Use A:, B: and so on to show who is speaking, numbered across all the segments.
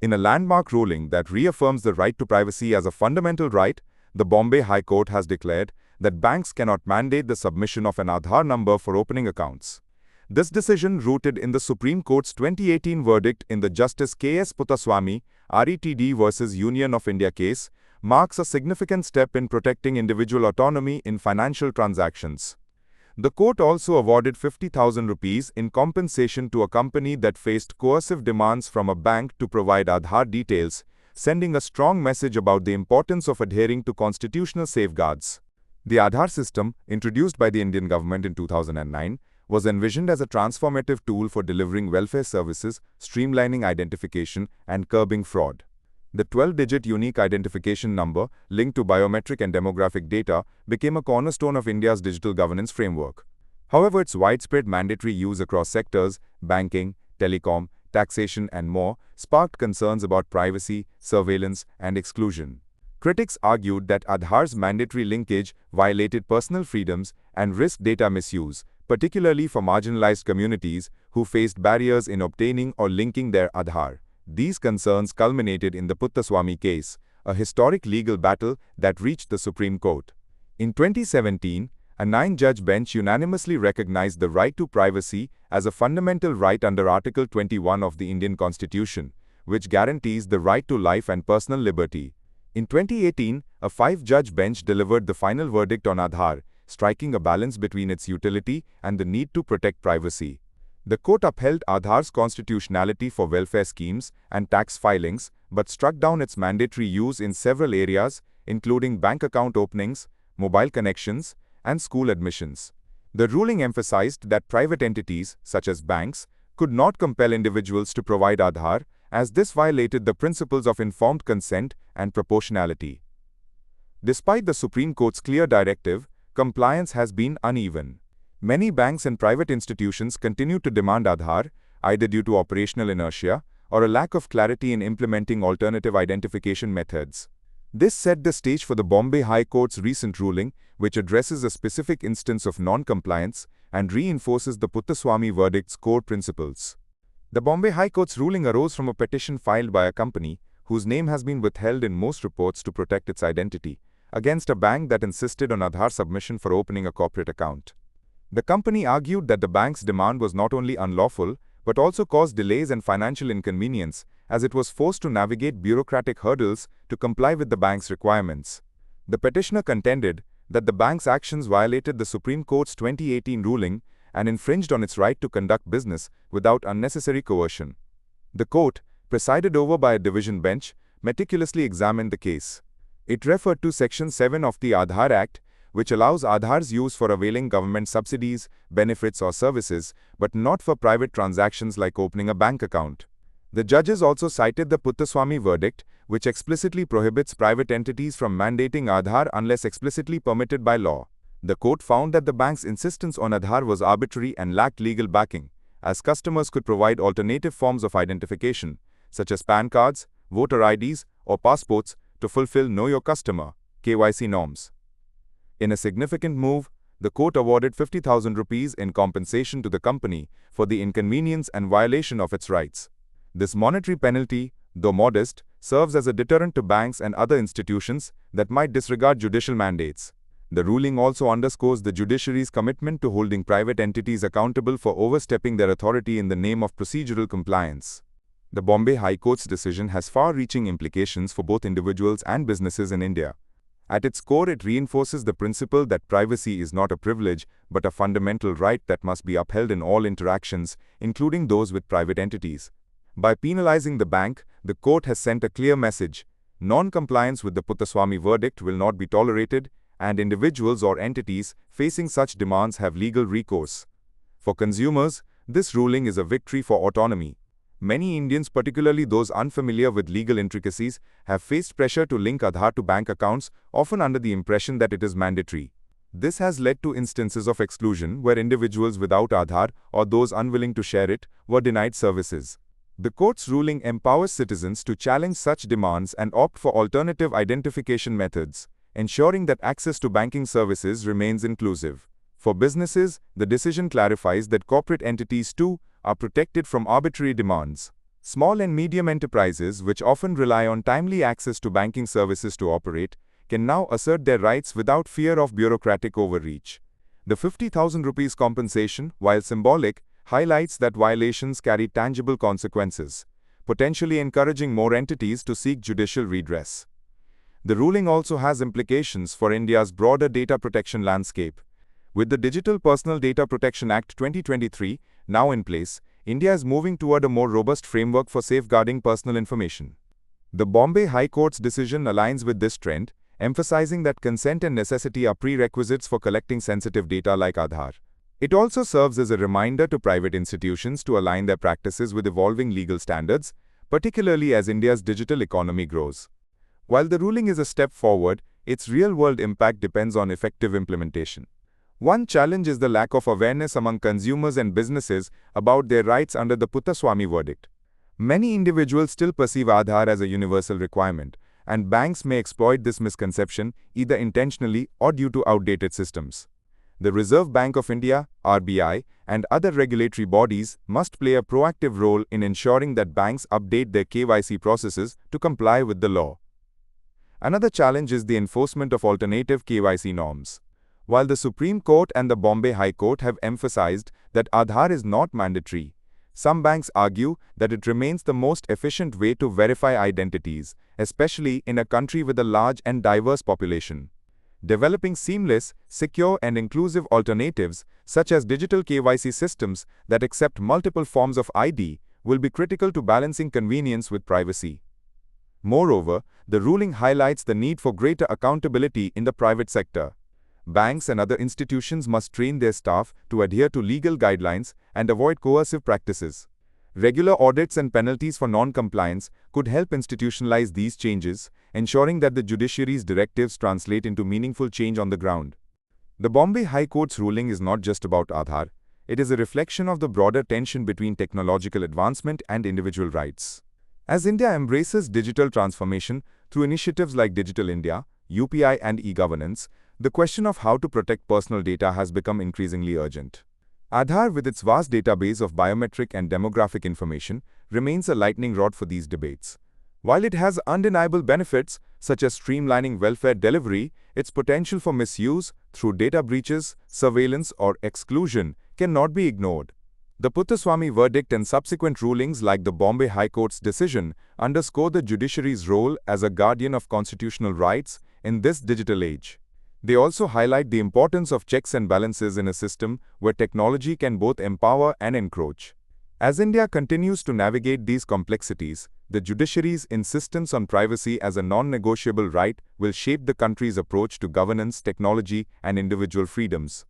A: In a landmark ruling that reaffirms the right to privacy as a fundamental right, the Bombay High Court has declared that banks cannot mandate the submission of an Aadhaar number for opening accounts. This decision, rooted in the Supreme Court's 2018 verdict in the Justice K.S. Puttaswamy, RETD versus Union of India case, marks a significant step in protecting individual autonomy in financial transactions. The court also awarded 50,000 rupees in compensation to a company that faced coercive demands from a bank to provide Aadhaar details, sending a strong message about the importance of adhering to constitutional safeguards. The Aadhaar system, introduced by the Indian government in 2009, was envisioned as a transformative tool for delivering welfare services, streamlining identification, and curbing fraud. The 12-digit unique identification number, linked to biometric and demographic data, became a cornerstone of India's digital governance framework. However, its widespread mandatory use across sectors, banking, telecom, taxation, and more, sparked concerns about privacy, surveillance, and exclusion. Critics argued that Aadhaar's mandatory linkage violated personal freedoms and risked data misuse, particularly for marginalized communities who faced barriers in obtaining or linking their Aadhaar. These concerns culminated in the Puttaswamy case, a historic legal battle that reached the Supreme Court. In 2017, a 9-judge bench unanimously recognized the right to privacy as a fundamental right under Article 21 of the Indian Constitution, which guarantees the right to life and personal liberty. In 2018, a 5-judge bench delivered the final verdict on Aadhaar, striking a balance between its utility and the need to protect privacy. The court upheld Aadhaar's constitutionality for welfare schemes and tax filings, but struck down its mandatory use in several areas, including bank account openings, mobile connections, and school admissions. The ruling emphasized that private entities, such as banks, could not compel individuals to provide Aadhaar, as this violated the principles of informed consent and proportionality. Despite the Supreme Court's clear directive, compliance has been uneven. Many banks and private institutions continue to demand Aadhaar, either due to operational inertia or a lack of clarity in implementing alternative identification methods. This set the stage for the Bombay High Court's recent ruling, which addresses a specific instance of non-compliance and reinforces the Puttaswamy verdict's core principles. The Bombay High Court's ruling arose from a petition filed by a company, whose name has been withheld in most reports to protect its identity, against a bank that insisted on Aadhaar submission for opening a corporate account. The company argued that the bank's demand was not only unlawful, but also caused delays and financial inconvenience, as it was forced to navigate bureaucratic hurdles to comply with the bank's requirements. The petitioner contended that the bank's actions violated the Supreme Court's 2018 ruling and infringed on its right to conduct business without unnecessary coercion. The court, presided over by a division bench, meticulously examined the case. It referred to Section 7 of the Aadhaar Act, which allows Aadhaar's use for availing government subsidies, benefits or services, but not for private transactions like opening a bank account. The judges also cited the Puttaswamy verdict, which explicitly prohibits private entities from mandating Aadhaar unless explicitly permitted by law. The court found that the bank's insistence on Aadhaar was arbitrary and lacked legal backing, as customers could provide alternative forms of identification, such as PAN cards, voter IDs, or passports, to fulfill Know Your Customer (KYC) norms. In a significant move, the court awarded 50,000 rupees in compensation to the company for the inconvenience and violation of its rights. This monetary penalty, though modest, serves as a deterrent to banks and other institutions that might disregard judicial mandates. The ruling also underscores the judiciary's commitment to holding private entities accountable for overstepping their authority in the name of procedural compliance. The Bombay High Court's decision has far-reaching implications for both individuals and businesses in India. At its core, it reinforces the principle that privacy is not a privilege, but a fundamental right that must be upheld in all interactions, including those with private entities. By penalizing the bank, the court has sent a clear message: non-compliance with the Puttaswamy verdict will not be tolerated, and individuals or entities facing such demands have legal recourse. For consumers, this ruling is a victory for autonomy. Many Indians, particularly those unfamiliar with legal intricacies, have faced pressure to link Aadhaar to bank accounts, often under the impression that it is mandatory. This has led to instances of exclusion where individuals without Aadhaar or those unwilling to share it were denied services. The court's ruling empowers citizens to challenge such demands and opt for alternative identification methods, ensuring that access to banking services remains inclusive. For businesses, the decision clarifies that corporate entities too are protected from arbitrary demands. Small and medium enterprises, which often rely on timely access to banking services to operate, can now assert their rights without fear of bureaucratic overreach. The 50,000 rupees compensation, while symbolic, highlights that violations carry tangible consequences, potentially encouraging more entities to seek judicial redress. The ruling also has implications for India's broader data protection landscape. With the Digital Personal Data Protection Act 2023 now in place, India is moving toward a more robust framework for safeguarding personal information. The Bombay High Court's decision aligns with this trend, emphasizing that consent and necessity are prerequisites for collecting sensitive data like Aadhaar. It also serves as a reminder to private institutions to align their practices with evolving legal standards, particularly as India's digital economy grows. While the ruling is a step forward, its real-world impact depends on effective implementation. One challenge is the lack of awareness among consumers and businesses about their rights under the Puttaswamy verdict. Many individuals still perceive Aadhaar as a universal requirement, and banks may exploit this misconception either intentionally or due to outdated systems. The Reserve Bank of India, RBI, and other regulatory bodies must play a proactive role in ensuring that banks update their KYC processes to comply with the law. Another challenge is the enforcement of alternative KYC norms. While the Supreme Court and the Bombay High Court have emphasized that Aadhaar is not mandatory, some banks argue that it remains the most efficient way to verify identities, especially in a country with a large and diverse population. Developing seamless, secure and inclusive alternatives, such as digital KYC systems that accept multiple forms of ID, will be critical to balancing convenience with privacy. Moreover, the ruling highlights the need for greater accountability in the private sector. Banks and other institutions must train their staff to adhere to legal guidelines and avoid coercive practices. Regular audits and penalties for non-compliance could help institutionalize these changes, ensuring that the judiciary's directives translate into meaningful change on the ground. The Bombay High Court's ruling is not just about Aadhaar. It is a reflection of the broader tension between technological advancement and individual rights. As India embraces digital transformation through initiatives like Digital India, UPI and e-governance, the question of how to protect personal data has become increasingly urgent. Aadhaar, with its vast database of biometric and demographic information, remains a lightning rod for these debates. While it has undeniable benefits, such as streamlining welfare delivery, its potential for misuse through data breaches, surveillance, or exclusion cannot be ignored. The Puttaswamy verdict and subsequent rulings like the Bombay High Court's decision underscore the judiciary's role as a guardian of constitutional rights in this digital age. They also highlight the importance of checks and balances in a system where technology can both empower and encroach. As India continues to navigate these complexities, the judiciary's insistence on privacy as a non-negotiable right will shape the country's approach to governance, technology, and individual freedoms.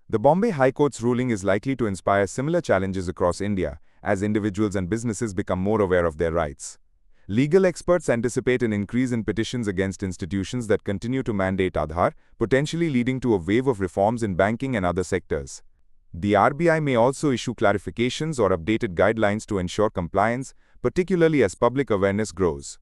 A: The Bombay High Court's ruling is likely to inspire similar challenges across India as individuals and businesses become more aware of their rights. Legal experts anticipate an increase in petitions against institutions that continue to mandate Aadhaar, potentially leading to a wave of reforms in banking and other sectors. The RBI may also issue clarifications or updated guidelines to ensure compliance, particularly as public awareness grows.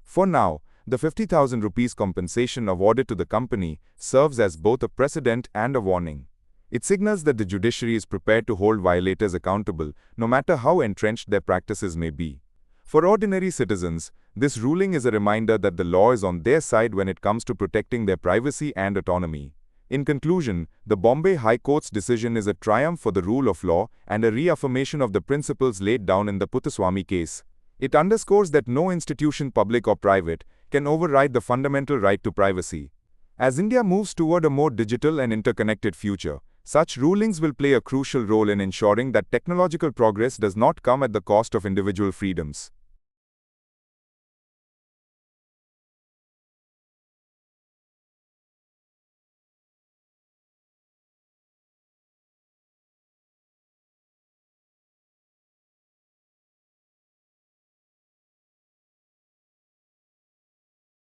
A: For now, the 50,000 rupees compensation awarded to the company serves as both a precedent and a warning. It signals that the judiciary is prepared to hold violators accountable, no matter how entrenched their practices may be. For ordinary citizens, this ruling is a reminder that the law is on their side when it comes to protecting their privacy and autonomy. In conclusion, the Bombay High Court's decision is a triumph for the rule of law and a reaffirmation of the principles laid down in the Puttaswamy case. It underscores that no institution, public or private, can override the fundamental right to privacy. As India moves toward a more digital and interconnected future, such rulings will play a crucial role in ensuring that technological progress does not come at the cost of individual freedoms.